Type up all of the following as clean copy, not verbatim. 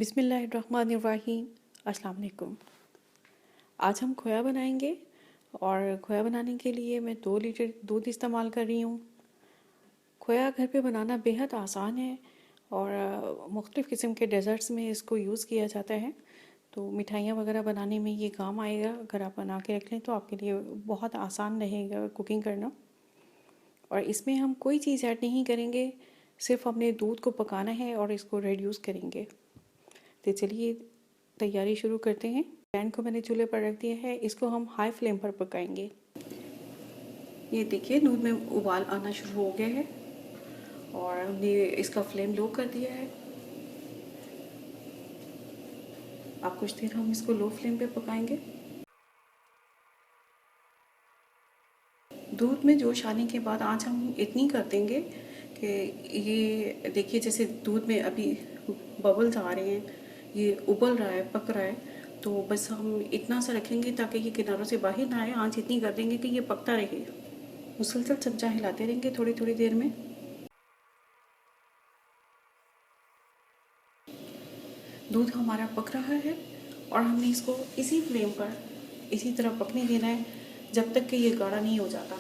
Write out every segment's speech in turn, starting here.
बिस्मिल्लाहिर्रहमानिर्रहीम। अस्सलाम वालेकुम। आज हम खोया बनाएंगे और खोया बनाने के लिए मैं 2 लीटर दूध इस्तेमाल कर रही हूँ। खोया घर पे बनाना बेहद आसान है और मुख्तलिफ़ किस्म के डेज़र्ट्स में इसको यूज़ किया जाता है। तो मिठाइयाँ वगैरह बनाने में ये काम आएगा। अगर आप बना के रख लें तो आपके लिए बहुत आसान रहेगा कुकिंग करना। और इसमें हम कोई चीज़ ऐड नहीं करेंगे, सिर्फ हमने दूध को पकाना है और इसको रिड्यूस करेंगे। तो चलिए तैयारी शुरू करते हैं। पैन को मैंने चूल्हे पर रख दिया है, इसको हम हाई फ्लेम पर पकाएंगे। ये देखिए दूध में उबाल आना शुरू हो गया है और हमने इसका फ्लेम लो कर दिया है। अब कुछ देर हम इसको लो फ्लेम पे पकाएंगे। दूध में जोश आने के बाद आंच हम इतनी कर देंगे कि ये देखिए जैसे दूध में अभी बबल्स आ रहे हैं, ये उबल रहा है, पक रहा है। तो बस हम इतना सा रखेंगे ताकि ये किनारों से बाहर ना आए। आंच इतनी कर देंगे कि ये पकता रहे। मुसलसल चमचा हिलाते रहेंगे थोड़ी थोड़ी देर में। दूध हमारा पक रहा है और हमने इसको इसी फ्लेम पर इसी तरह पकने देना है जब तक कि ये गाढ़ा नहीं हो जाता।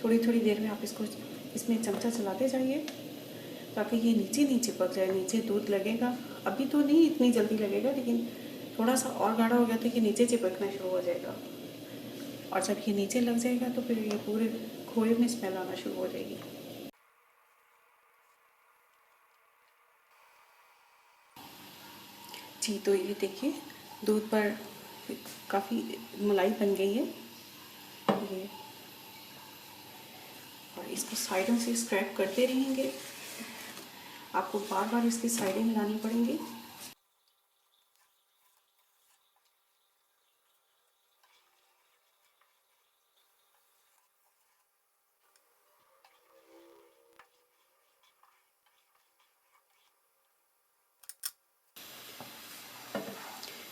थोड़ी थोड़ी देर में आप इसको इसमें चमचा चलाते जाइए ताकि ये नीचे नीचे पक जाए। नीचे दूध लगेगा, अभी तो नहीं इतनी जल्दी लगेगा, लेकिन थोड़ा सा और गाढ़ा हो गया तो ये नीचे चिपकना शुरू हो जाएगा। और जब ये नीचे लग जाएगा तो फिर ये पूरे खोए में स्मेल आना शुरू हो जाएगी। जी तो ये देखिए दूध पर काफ़ी मलाई बन गई है ये। और इसको साइडों से स्क्रैप करते रहेंगे, आपको बार बार इसकी साइडें हिलानी पड़ेंगी।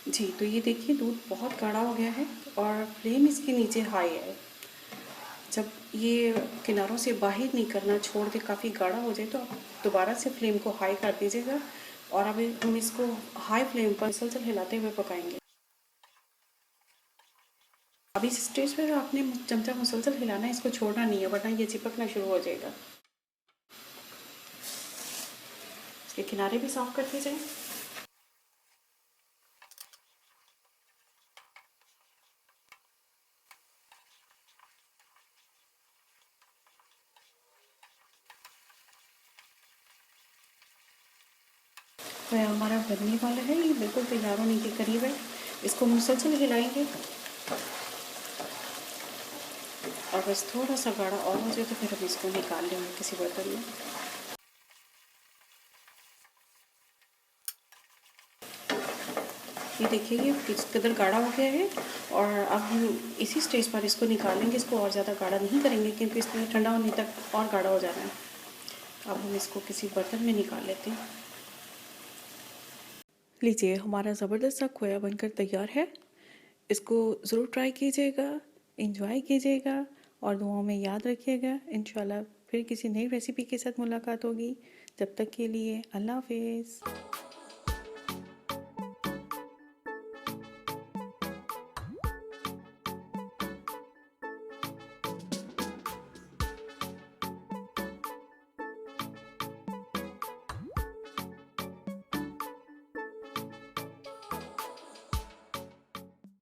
जी तो ये देखिए दूध बहुत गाढ़ा हो गया है और फ्लेम इसके नीचे हाई है। जब ये किनारों से बाहर नहीं करना, छोड़ दे काफ़ी गाढ़ा हो जाए तो आप दोबारा से फ्लेम को हाई कर दीजिएगा। और अब हम इसको हाई फ्लेम पर मुसलसल हिलाते हुए पकाएंगे। अब इस स्टेज पर आपने चमचा मुसलसल हिलाना है, इसको छोड़ना नहीं है वरना ये चिपकना शुरू हो जाएगा। इसके किनारे भी साफ करते जाएं। तो हमारा बनने वाला है, ये बिल्कुल तैयार होने के करीब है। इसको मुसलसल हिलाएंगे और बस थोड़ा सा गाढ़ा और हो जाए तो फिर हम इसको निकाल लेंगे किसी बर्तन में। ये देखिए ये किस कदर गाढ़ा हो गया है और अब हम इसी स्टेज पर इसको निकालेंगे। इसको और ज़्यादा गाढ़ा नहीं करेंगे क्योंकि इसमें ठंडा होने तक और गाढ़ा हो जाना है। अब हम इसको किसी बर्तन में निकाल लेते हैं। लीजिए हमारा ज़बरदस्त सा खोया बनकर तैयार है। इसको ज़रूर ट्राई कीजिएगा, एंजॉय कीजिएगा और दुआओं में याद रखिएगा। इंशाल्लाह फिर किसी नई रेसिपी के साथ मुलाकात होगी। जब तक के लिए अल्लाह हाफिज़।